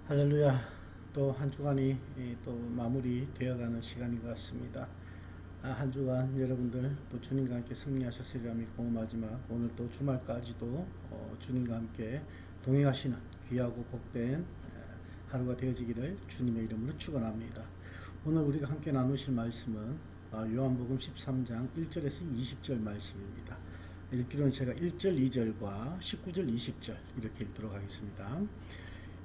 할렐루야. 또 한 주간이 또 마무리 되어가는 시간인 것 같습니다. 한 주간 여러분들 또 주님과 함께 승리하셨으리라 믿고 마지막 오늘 또 주말까지도 주님과 함께 동행하시는 귀하고 복된 하루가 되어지기를 주님의 이름으로 축원합니다. 오늘 우리가 함께 나누실 말씀은 요한복음 13장 1절에서 20절 말씀입니다. 읽기로는 제가 1절, 2절과 19절, 20절 이렇게 읽도록 하겠습니다.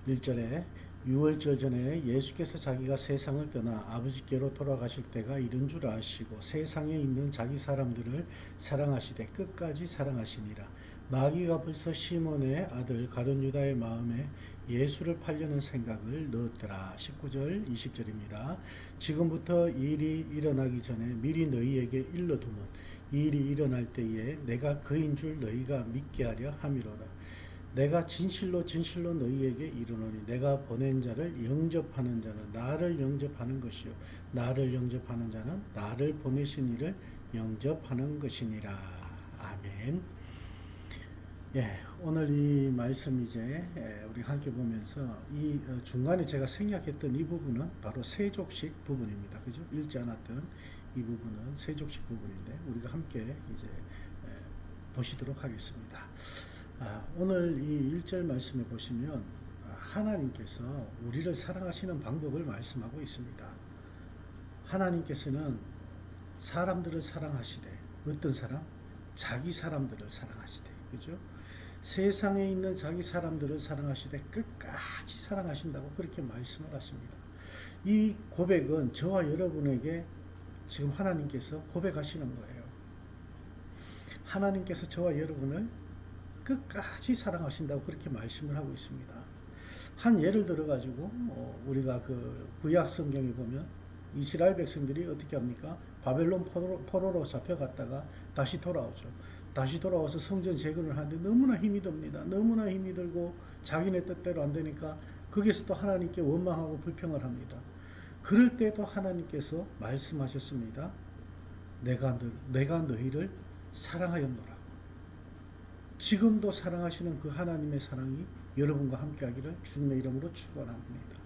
1절에 유월절 전에 예수께서 자기가 세상을 떠나 아버지께로 돌아가실 때가 이른 줄 아시고 세상에 있는 자기 사람들을 사랑하시되 끝까지 사랑하시니라. 마귀가 벌써 시몬의 아들 가룟 유다의 마음에 예수를 팔려는 생각을 넣었더라. 19절 20절입니다. 지금부터 일이 일어나기 전에 미리 너희에게 일러두면 이 일이 일어날 때에 내가 그인 줄 너희가 믿게 하려 함이로라. 내가 진실로 진실로 너희에게 이르노니 내가 보낸 자를 영접하는 자는 나를 영접하는 것이요 나를 영접하는 자는 나를 보내신 이를 영접하는 것이니라. 아멘. 오늘 이 말씀 이제 우리 함께 보면서 이 중간에 제가 생략했던 이 부분은 바로 세족식 부분입니다. 그죠? 읽지 않았던 이 부분은 세족식 부분인데 우리가 함께 이제 보시도록 하겠습니다. 오늘 이 1절 말씀에 보시면 하나님께서 우리를 사랑하시는 방법을 말씀하고 있습니다. 하나님께서는 사람들을 사랑하시되 어떤 사람? 자기 사람들을 사랑하시되 그죠? 세상에 있는 자기 사람들을 사랑하시되 끝까지 사랑하신다고 그렇게 말씀을 하십니다. 이 고백은 저와 여러분에게 지금 하나님께서 고백하시는 거예요. 하나님께서 저와 여러분을 끝까지 사랑하신다고 그렇게 말씀을 하고 있습니다. 한 예를 들어 가지고 우리가 그 구약 성경에 보면 이스라엘 백성들이 어떻게 합니까? 바벨론 포로로 잡혀갔다가 다시 돌아오죠. 다시 돌아와서 성전 재건을 하는데 너무나 힘이 듭니다. 너무나 힘이 들고 자기네 뜻대로 안 되니까 거기서 또 하나님께 원망하고 불평을 합니다. 그럴 때도 하나님께서 말씀하셨습니다. 내가 너희를 사랑하였노라. 지금도 사랑하시는 그 하나님의 사랑이 여러분과 함께 하기를 주님의 이름으로 축원합니다.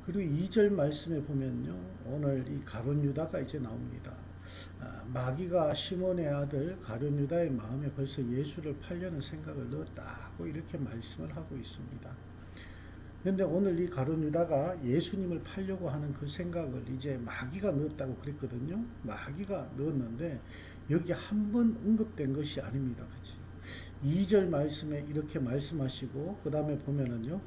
그리고 2절 말씀에 보면요. 오늘 이 가룟 유다가 이제 나옵니다. 마귀가 시몬의 아들 가룟 유다의 마음에 벌써 예수를 팔려는 생각을 넣었다고 이렇게 말씀을 하고 있습니다. 그런데 오늘 이 가룟 유다가 예수님을 팔려고 하는 그 생각을 이제 마귀가 넣었다고 그랬거든요. 마귀가 넣었는데 여기 한 번 언급된 것이 아닙니다. 그치? 2절 말씀에 이렇게 말씀하시고 그 다음에 보면은요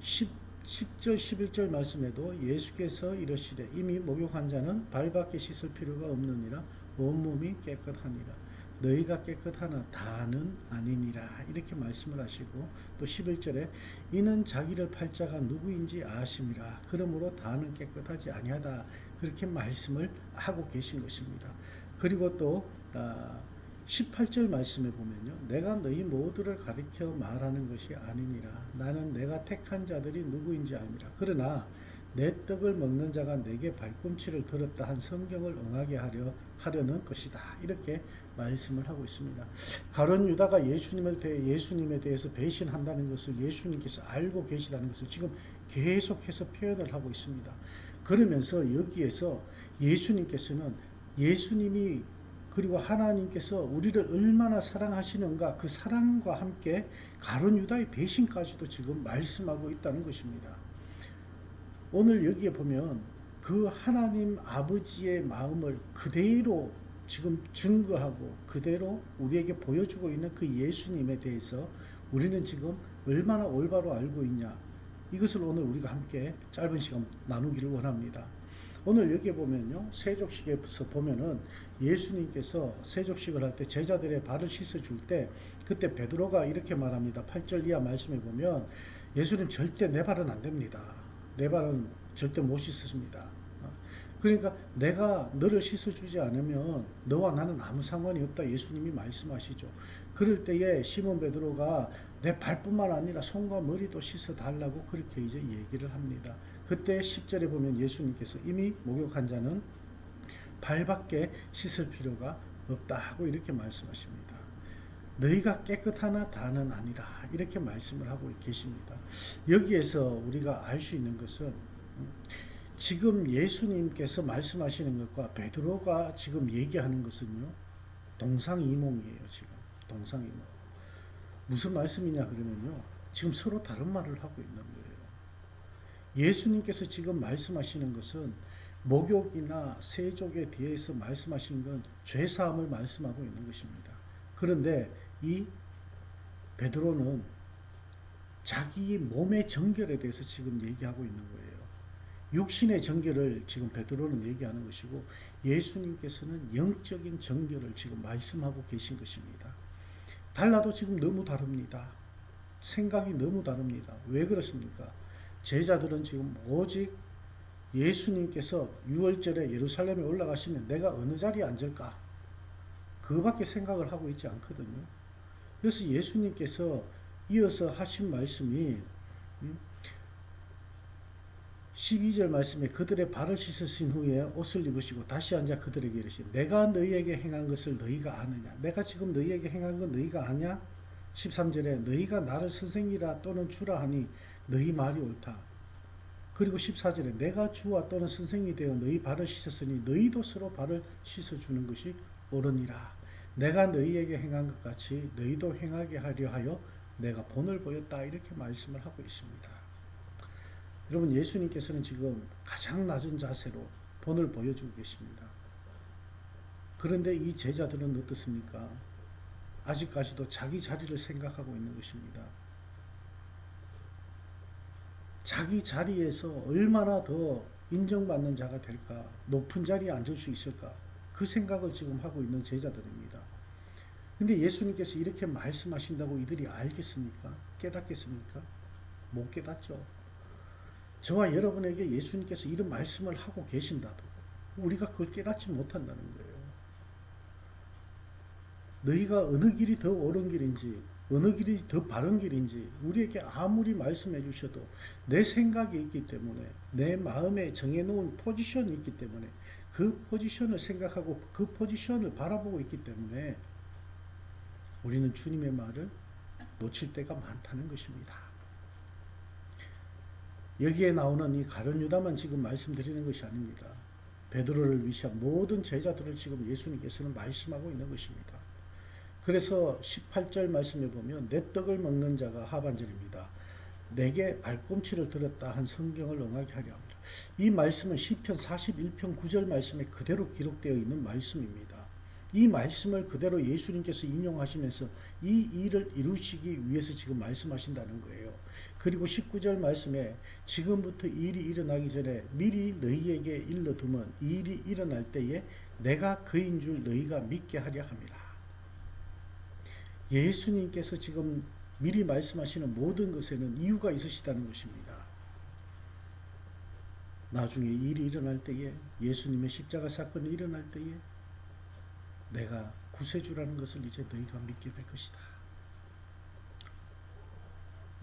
10절 11절 말씀에도 예수께서 이르시되 이미 목욕한 자는 발밖에 씻을 필요가 없느니라 온몸이 깨끗하니라 너희가 깨끗하나 다는 아니니라 이렇게 말씀을 하시고 또 11절에 이는 자기를 팔 자가 누구인지 아심이라 그러므로 다는 깨끗하지 아니하다 그렇게 말씀을 하고 계신 것입니다. 그리고 또 18절 말씀에 보면요. 내가 너희 모두를 가리켜 말하는 것이 아니니라. 나는 내가 택한 자들이 누구인지 아니라. 그러나 내 떡을 먹는 자가 내게 발꿈치를 들었다 한 성경을 응하게 하려는 것이다. 이렇게 말씀을 하고 있습니다. 가룟 유다가 예수님에 대해서 배신한다는 것을 예수님께서 알고 계시다는 것을 지금 계속해서 표현을 하고 있습니다. 그러면서 여기에서 예수님이 그리고 하나님께서 우리를 얼마나 사랑하시는가 그 사랑과 함께 가룟 유다의 배신까지도 지금 말씀하고 있다는 것입니다. 오늘 여기에 보면 그 하나님 아버지의 마음을 그대로 지금 증거하고 그대로 우리에게 보여주고 있는 그 예수님에 대해서 우리는 지금 얼마나 올바로 알고 있냐 이것을 오늘 우리가 함께 짧은 시간 나누기를 원합니다. 오늘 여기에 보면요. 세족식에서 보면은 예수님께서 세족식을 할 때 제자들의 발을 씻어 줄 때 그때 베드로가 이렇게 말합니다. 8절 이하 말씀에 보면 예수님 절대 내 발은 안 됩니다. 내 발은 절대 못 씻습니다. 그러니까 내가 너를 씻어 주지 않으면 너와 나는 아무 상관이 없다. 예수님이 말씀하시죠. 그럴 때에 시몬 베드로가 내 발뿐만 아니라 손과 머리도 씻어 달라고 그렇게 이제 얘기를 합니다. 그때 10절에 보면 예수님께서 이미 목욕한 자는 발밖에 씻을 필요가 없다고 이렇게 말씀하십니다. 너희가 깨끗하나 다는 아니라 이렇게 말씀을 하고 계십니다. 여기에서 우리가 알 수 있는 것은 지금 예수님께서 말씀하시는 것과 베드로가 지금 얘기하는 것은요, 동상이몽이에요. 지금 동상이몽. 무슨 말씀이냐 그러면요, 지금 서로 다른 말을 하고 있는 거예요. 예수님께서 지금 말씀하시는 것은 목욕이나 세족에 대해서 말씀하시는 건 죄사함을 말씀하고 있는 것입니다. 그런데 이 베드로는 자기 몸의 정결에 대해서 지금 얘기하고 있는 거예요. 육신의 정결을 지금 베드로는 얘기하는 것이고, 예수님께서는 영적인 정결을 지금 말씀하고 계신 것입니다. 달라도 지금 너무 다릅니다. 생각이 너무 다릅니다. 왜 그렇습니까? 제자들은 지금 오직 예수님께서 6월절에 예루살렘에 올라가시면 내가 어느 자리에 앉을까? 그거밖에 생각을 하고 있지 않거든요. 그래서 예수님께서 이어서 하신 말씀이 12절 말씀에 그들의 발을 씻으신 후에 옷을 입으시고 다시 앉아 그들에게 이르시되 내가 너희에게 행한 것을 너희가 아느냐? 내가 지금 너희에게 행한 건 너희가 아냐? 13절에 너희가 나를 선생이라 또는 주라 하니 너희 말이 옳다. 그리고 14절에 내가 주와 또는 선생이 되어 너희 발을 씻었으니 너희도 서로 발을 씻어주는 것이 옳으니라. 내가 너희에게 행한 것 같이 너희도 행하게 하려 하여 내가 본을 보였다. 이렇게 말씀을 하고 있습니다. 여러분, 예수님께서는 지금 가장 낮은 자세로 본을 보여주고 계십니다. 그런데 이 제자들은 어떻습니까? 아직까지도 자기 자리를 생각하고 있는 것입니다. 자기 자리에서 얼마나 더 인정받는 자가 될까, 높은 자리에 앉을 수 있을까, 그 생각을 지금 하고 있는 제자들입니다. 근데 예수님께서 이렇게 말씀하신다고 이들이 알겠습니까? 깨닫겠습니까? 못 깨닫죠. 저와 여러분에게 예수님께서 이런 말씀을 하고 계신다도 우리가 그걸 깨닫지 못한다는 거예요. 너희가 어느 길이 더 옳은 길인지, 어느 길이 더 바른 길인지 우리에게 아무리 말씀해 주셔도 내 생각이 있기 때문에, 내 마음에 정해놓은 포지션이 있기 때문에, 그 포지션을 생각하고 그 포지션을 바라보고 있기 때문에 우리는 주님의 말을 놓칠 때가 많다는 것입니다. 여기에 나오는 이 가룟 유다만 지금 말씀드리는 것이 아닙니다. 베드로를 위시한 모든 제자들을 지금 예수님께서는 말씀하고 있는 것입니다. 그래서 18절 말씀에 보면 내 떡을 먹는 자가 하반절입니다. 내게 발꿈치를 들었다 한 성경을 응하게 하려 합니다. 이 말씀은 시편 41편 9절 말씀에 그대로 기록되어 있는 말씀입니다. 이 말씀을 그대로 예수님께서 인용하시면서 이 일을 이루시기 위해서 지금 말씀하신다는 거예요. 그리고 19절 말씀에 지금부터 일이 일어나기 전에 미리 너희에게 일러두면 이 일이 일어날 때에 내가 그인 줄 너희가 믿게 하려 함이라. 예수님께서 지금 미리 말씀하시는 모든 것에는 이유가 있으시다는 것입니다. 나중에 일이 일어날 때에, 예수님의 십자가 사건이 일어날 때에 내가 구세주라는 것을 이제 너희가 믿게 될 것이다.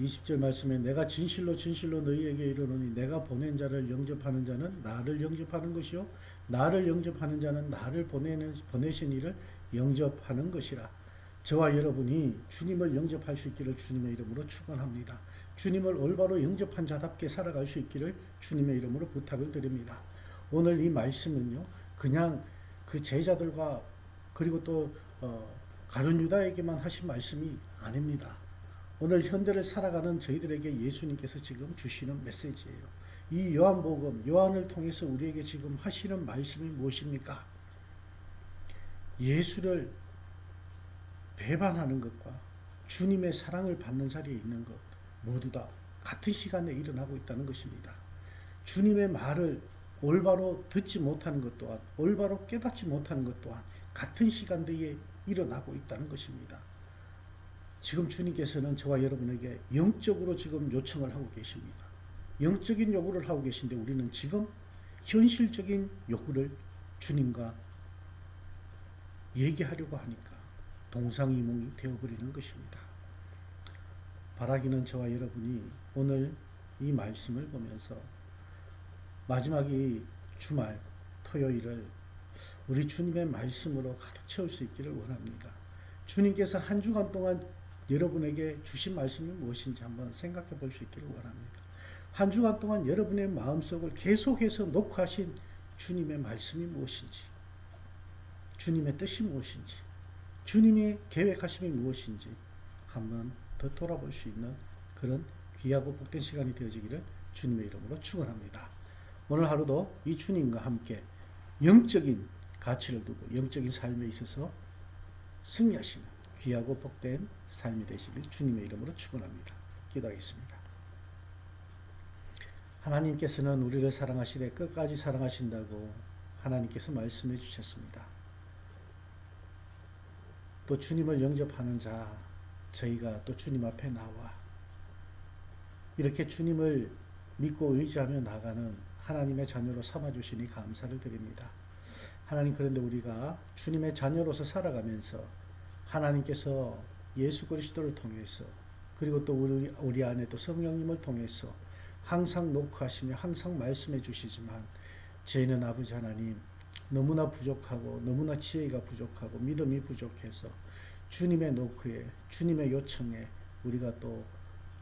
20절 말씀에 내가 진실로 진실로 너희에게 이르노니 내가 보낸 자를 영접하는 자는 나를 영접하는 것이요 나를 영접하는 자는 나를 보내신 이를 영접하는 것이라. 저와 여러분이 주님을 영접할 수 있기를 주님의 이름으로 축원합니다. 주님을 올바로 영접한 자답게 살아갈 수 있기를 주님의 이름으로 부탁을 드립니다. 오늘 이 말씀은요, 그냥 그 제자들과 그리고 또 가룟 유다에게만 하신 말씀이 아닙니다. 오늘 현대를 살아가는 저희들에게 예수님께서 지금 주시는 메시지예요. 이 요한복음, 요한을 통해서 우리에게 지금 하시는 말씀이 무엇입니까? 예수를 배반하는 것과 주님의 사랑을 받는 자리에 있는 것 모두 다 같은 시간에 일어나고 있다는 것입니다. 주님의 말을 올바로 듣지 못하는 것 또한, 올바로 깨닫지 못하는 것 또한 같은 시간대에 일어나고 있다는 것입니다. 지금 주님께서는 저와 여러분에게 영적으로 지금 요청을 하고 계십니다. 영적인 요구를 하고 계신데 우리는 지금 현실적인 요구를 주님과 얘기하려고 하니까 동상이몽이 되어버리는 것입니다. 바라기는 저와 여러분이 오늘 이 말씀을 보면서 마지막이 주말 토요일을 우리 주님의 말씀으로 가득 채울 수 있기를 원합니다. 주님께서 한 주간 동안 여러분에게 주신 말씀이 무엇인지 한번 생각해 볼 수 있기를 원합니다. 한 주간 동안 여러분의 마음속을 계속해서 녹화하신 주님의 말씀이 무엇인지, 주님의 뜻이 무엇인지, 주님의 계획하심이 무엇인지 한번 더 돌아볼 수 있는 그런 귀하고 복된 시간이 되어지기를 주님의 이름으로 축원합니다. 오늘 하루도 이 주님과 함께 영적인 가치를 두고 영적인 삶에 있어서 승리하시는 귀하고 복된 삶이 되시길 주님의 이름으로 축원합니다. 기도하겠습니다. 하나님께서는 우리를 사랑하시되 끝까지 사랑하신다고 하나님께서 말씀해 주셨습니다. 또 주님을 영접하는 자, 저희가 또 주님 앞에 나와 이렇게 주님을 믿고 의지하며 나가는 하나님의 자녀로 삼아주시니 감사를 드립니다. 하나님, 그런데 우리가 주님의 자녀로서 살아가면서 하나님께서 예수 그리스도를 통해서 그리고 또 우리 안에 또 성령님을 통해서 항상 녹화하시며 항상 말씀해 주시지만 저희는 아버지 하나님 너무나 부족하고 너무나 지혜가 부족하고 믿음이 부족해서 주님의 노크에 주님의 요청에 우리가 또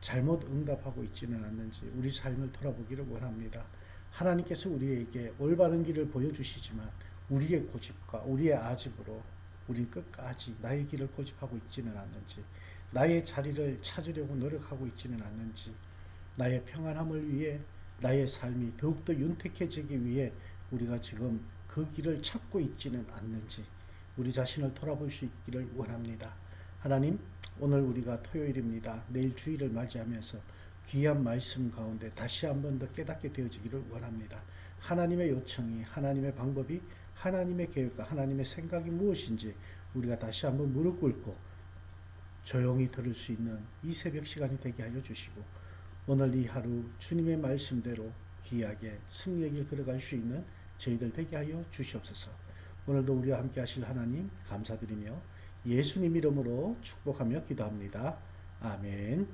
잘못 응답하고 있지는 않는지 우리 삶을 돌아보기를 원합니다. 하나님께서 우리에게 올바른 길을 보여주시지만 우리의 고집과 우리의 아집으로 우린 끝까지 나의 길을 고집하고 있지는 않는지, 나의 자리를 찾으려고 노력하고 있지는 않는지, 나의 평안함을 위해 나의 삶이 더욱더 윤택해지기 위해 우리가 지금 그 길을 찾고 있지는 않는지 우리 자신을 돌아볼 수 있기를 원합니다. 하나님, 오늘 우리가 토요일입니다. 내일 주일을 맞이하면서 귀한 말씀 가운데 다시 한 번 더 깨닫게 되어지기를 원합니다. 하나님의 요청이, 하나님의 방법이, 하나님의 계획과 하나님의 생각이 무엇인지 우리가 다시 한번 무릎 꿇고 조용히 들을 수 있는 이 새벽 시간이 되게 하여 주시고 오늘 이 하루 주님의 말씀대로 귀하게 승리의 길 걸어갈 수 있는 저희들 되게 하여 주시옵소서. 오늘도 우리와 함께 하실 하나님 감사드리며 예수님 이름으로 축복하며 기도합니다. 아멘.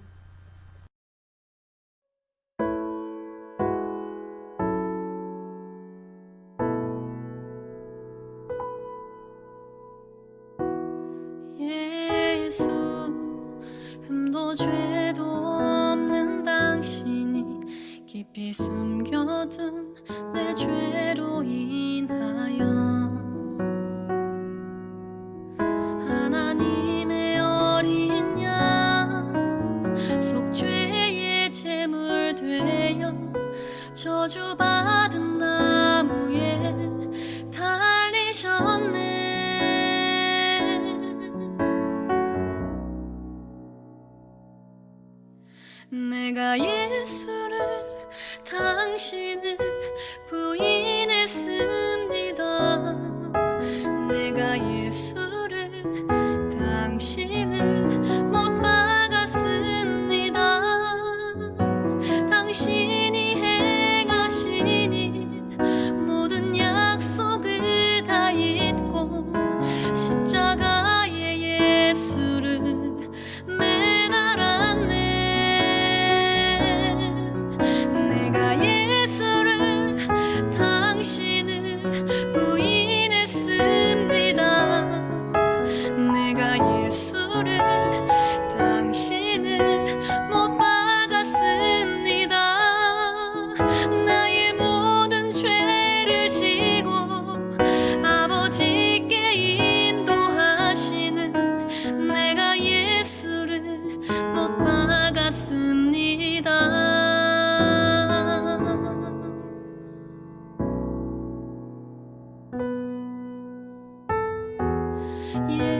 예수, 흠도 죄도 없는 당신이 깊이 숨겨둔 내 죄로 인하여 하나님의 어린 양 속죄의 제물 되어 저주받은 나무에 달리셨네. 내가 예수를 당신을 부인했습니다. 내가 예수를 당신을 못 박았습니다. 당신이 행하시니 모든 약속을 다 잊고 십자가의 예수를 맨 알았네. 내가 예수를 당신을 부인했습니다. 내가 예수를 당신을 못 박았습니다. 나의 모든 죄를 지고 아버지께 인도하시는 내가 예수를 못 박았습니다. 예.